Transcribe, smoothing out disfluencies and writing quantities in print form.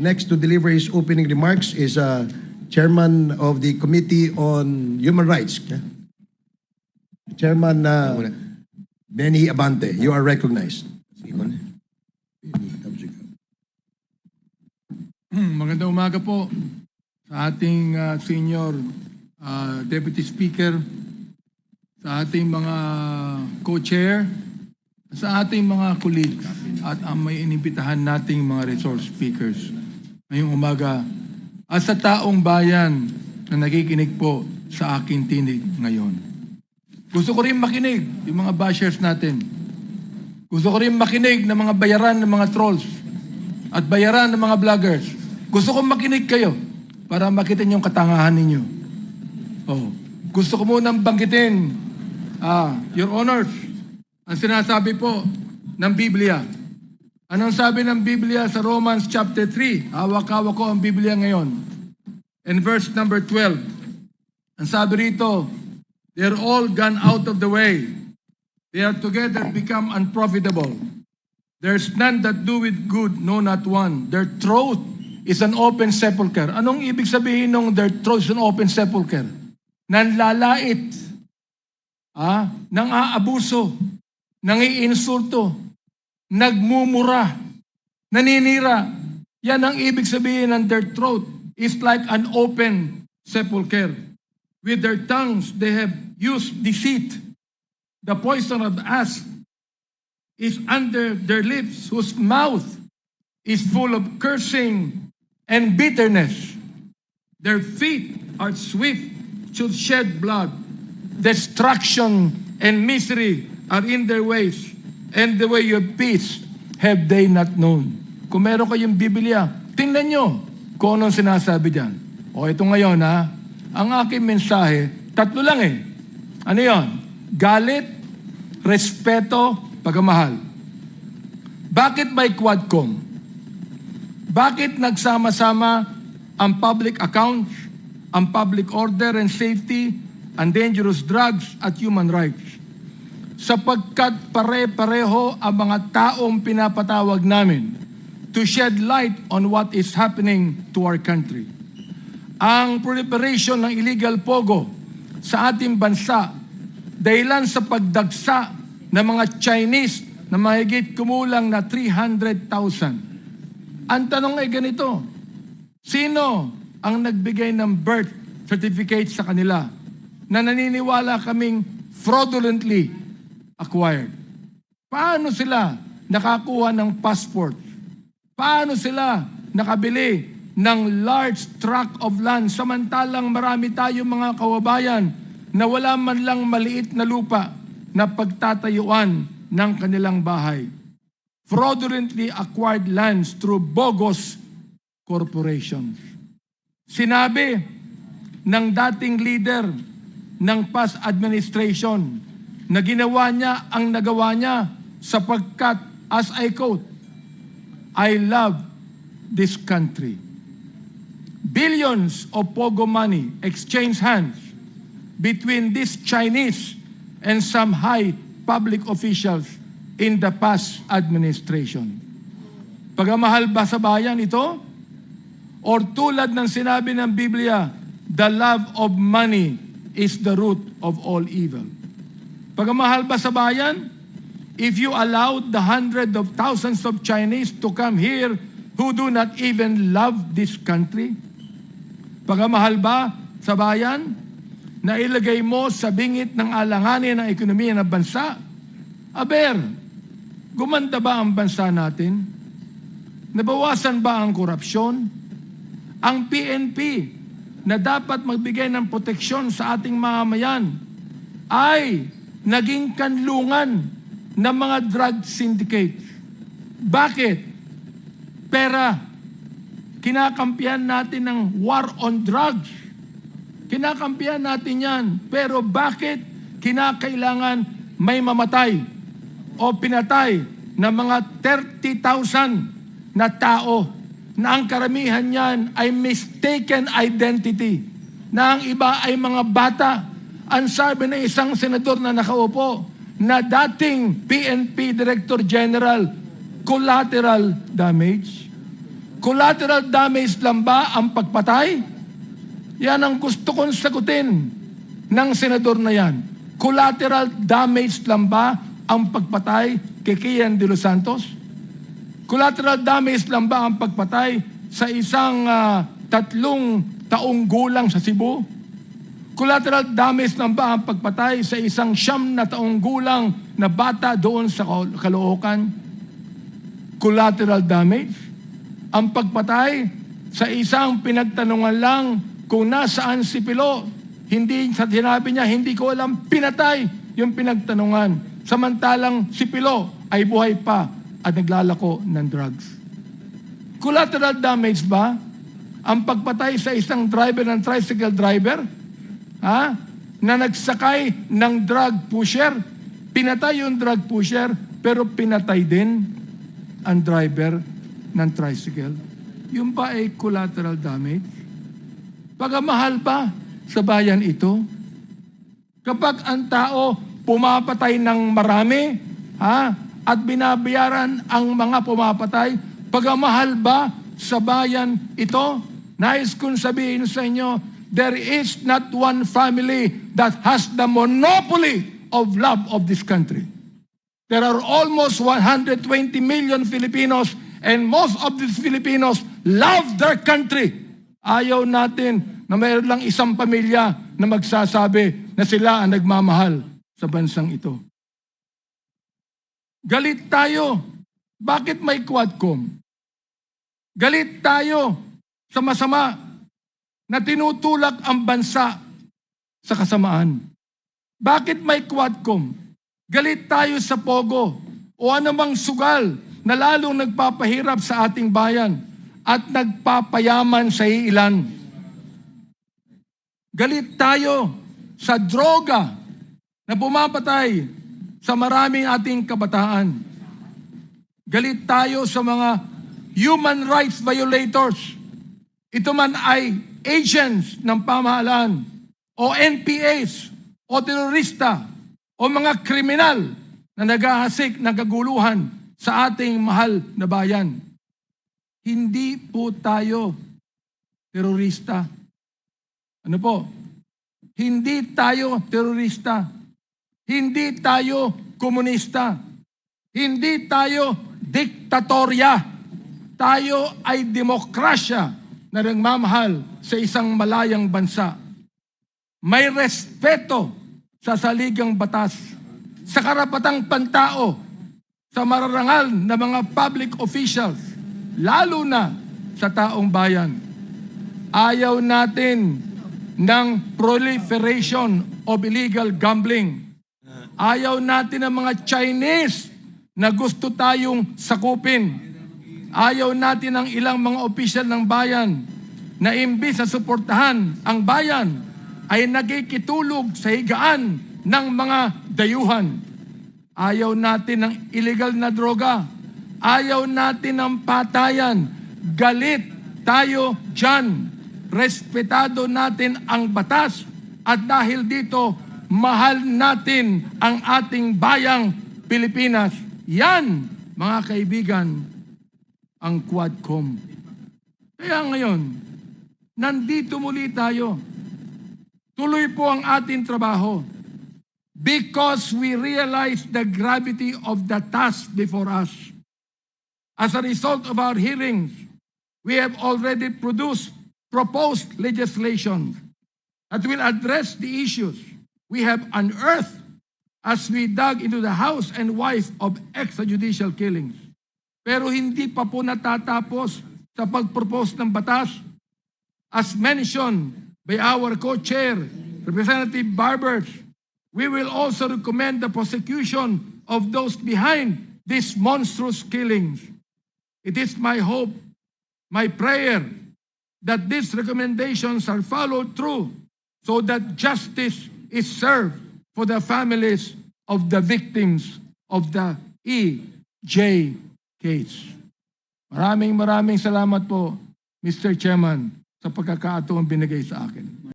The next to deliver his opening remarks is Chairman of the Committee on Human Rights. Chairman Benny Abante, you are recognized. Magandang umaga po sa ating Senior Deputy Speaker, sa ating mga co-chair, sa ating mga colleagues at ang may inimbitahan nating mga resource speakers ngayong umaga at sa taong bayan na nakikinig po sa aking tinig ngayon. Gusto ko rin makinig yung mga bashers natin. Gusto ko rin makinig ng mga bayaran ng mga trolls at bayaran ng mga vloggers. Gusto ko makinig kayo para makita niyo yung katangahan ninyo. Oh. Gusto ko munang banggitin, Your Honors, ang sinasabi po ng Biblia. Anong sabi ng Biblia sa Romans chapter 3? Hawak-hawak ko ang Biblia ngayon. In verse number 12, ang sabi rito, they're all gone out of the way. They are together become unprofitable. There's none that do with good, no not one. Their throat is an open sepulcher. Anong ibig sabihin ng their throat is an open sepulcher? Nanlalait, nang aabuso, nangiinsulto, nagmumura, naninira. Yan ang ibig sabihin ng their throat is like an open sepulcher. With their tongues, they have used deceit. The poison of the asp is under their lips, whose mouth is full of cursing and bitterness. Their feet are swift to shed blood. Destruction and misery are in their ways, and the way of peace have they not known. Kung meron kayong Biblia, tingnan nyo kung anong sinasabi dyan. O ito ngayon ang aking mensahe, tatlo lang eh. Ano yon? Galit, respeto, pagmamahal. Bakit may Quadcom? Bakit nagsama-sama ang public accounts, ang public order and safety, ang dangerous drugs at human rights? Sapagkat pare-pareho ang mga taong pinapatawag namin to shed light on what is happening to our country. Ang proliferation ng illegal pogo sa ating bansa dahilan sa pagdagsa ng mga Chinese na mahigit kumulang na 300,000. Ang tanong ay ganito, sino ang nagbigay ng birth certificate sa kanila na naniniwala kaming fraudulently acquired? Paano sila nakakuha ng passport? Paano sila nakabili ng large tract of land samantalang marami tayong mga kababayan na wala man lang maliit na lupa na pagtatayuan ng kanilang bahay? Fraudulently acquired lands through bogus corporations. Sinabi ng dating leader ng past administration na ginawa niya ang nagawa niya sapagkat, as I quote, I love this country. Billions of pogo money exchange hands between these Chinese and some high public officials in the past administration. Pagmamahal ba sa bayan ito? Or tulad ng sinabi ng Biblia, the love of money is the root of all evil. Pagmamahal ba sa bayan? If you allowed the hundreds of thousands of Chinese to come here who do not even love this country? Pagmamahal ba sa bayan na ilagay mo sa bingit ng alanganin ng ekonomiya ng bansa? Aber, gumanda ba ang bansa natin? Nabawasan ba ang korupsyon? Ang PNP na dapat magbigay ng proteksyon sa ating mamamayan ay naging kanlungan ng mga drug syndicates. Bakit? Pera. Kinakampihan natin ng war on drugs. Kinakampihan natin yan. Pero bakit kinakailangan may mamatay o pinatay ng mga 30,000 na tao na ang karamihan niyan ay mistaken identity, na ang iba ay mga bata? Ang sabi ng isang senador na nakaupo na dating PNP Director General, collateral damage. Collateral damage lang ba ang pagpatay? Yan ang gusto kong sagutin ng senador na yan. Collateral damage lang ba ang pagpatay kay Kian de los Santos? Collateral damage lang ba ang pagpatay sa isang 3 taong gulang sa Cebu? Collateral damage lang ba ang pagpatay sa isang 9 na taong gulang na bata doon sa Caloocan? Collateral damage? Ang pagpatay sa isang pinagtanungan lang kung nasaan si Pilo. Hindi sa sinabi niya, hindi ko alam, pinatay yung pinagtanungan. Samantalang si Pilo ay buhay pa at naglalako ng drugs. Collateral damage ba ang pagpatay sa isang driver ng tricycle driver na nagsakay ng drug pusher? Pinatay yung drug pusher pero pinatay din ang driver ng tricycle. Yung ba ay collateral damage? Pagamahal ba sa bayan ito? Kapag ang tao pumapatay ng marami, at binabayaran ang mga pumapatay, pagamahal ba sa bayan ito? Nais kong sabihin sa inyo, there is not one family that has the monopoly of love of this country. There are almost 120 million Filipinos, and most of these Filipinos love their country. Ayaw natin na mayroon lang isang pamilya na magsasabi na sila ang nagmamahal sa bansang ito. Galit tayo. Bakit may Quadcom? Galit tayo sa masama na tinutulak ang bansa sa kasamaan. Bakit may Quadcom? Galit tayo sa Pogo o anumang sugal na lalong nagpapahirap sa ating bayan at nagpapayaman sa ilan. Galit tayo sa droga na pumapatay sa maraming ating kabataan. Galit tayo sa mga human rights violators. Ito man ay agents ng pamahalaan o NPAs o terorista o mga kriminal na naghahasik ng kaguluhan sa ating mahal na bayan. Hindi po tayo terorista. Ano po? Hindi tayo terorista. Hindi tayo komunista. Hindi tayo diktatorya. Tayo ay demokrasya na nagmamahal sa isang malayang bansa. May respeto sa saligang batas, sa karapatang pantao, sa mararangal na mga public officials, lalo na sa taong bayan. Ayaw natin ng proliferation of illegal gambling. Ayaw natin ng mga Chinese na gusto tayong sakupin. Ayaw natin ng ilang mga opisyal ng bayan na imbis na suportahan ang bayan ay nagkikitulog sa higaan ng mga dayuhan. Ayaw natin ng illegal na droga. Ayaw natin ng patayan. Galit tayo dyan. Respetado natin ang batas at dahil dito, mahal natin ang ating bayang Pilipinas. Yan, mga kaibigan, ang Quadcom. Kaya ngayon, nandito muli tayo. Tuloy po ang ating trabaho because we realize the gravity of the task before us. As a result of our hearings, we have already proposed legislation that will address the issues we have unearthed as we dug into the house and wife of extrajudicial killings. Pero hindi pa po natatapos sa pag-propose ng batas. As mentioned by our co-chair, Representative Barbers, we will also recommend the prosecution of those behind these monstrous killings. It is my hope, my prayer, that these recommendations are followed through so that justice is served for the families of the victims of the EJ case. Maraming salamat po, Mr. Chairman, sa pagkakataong binigay sa akin.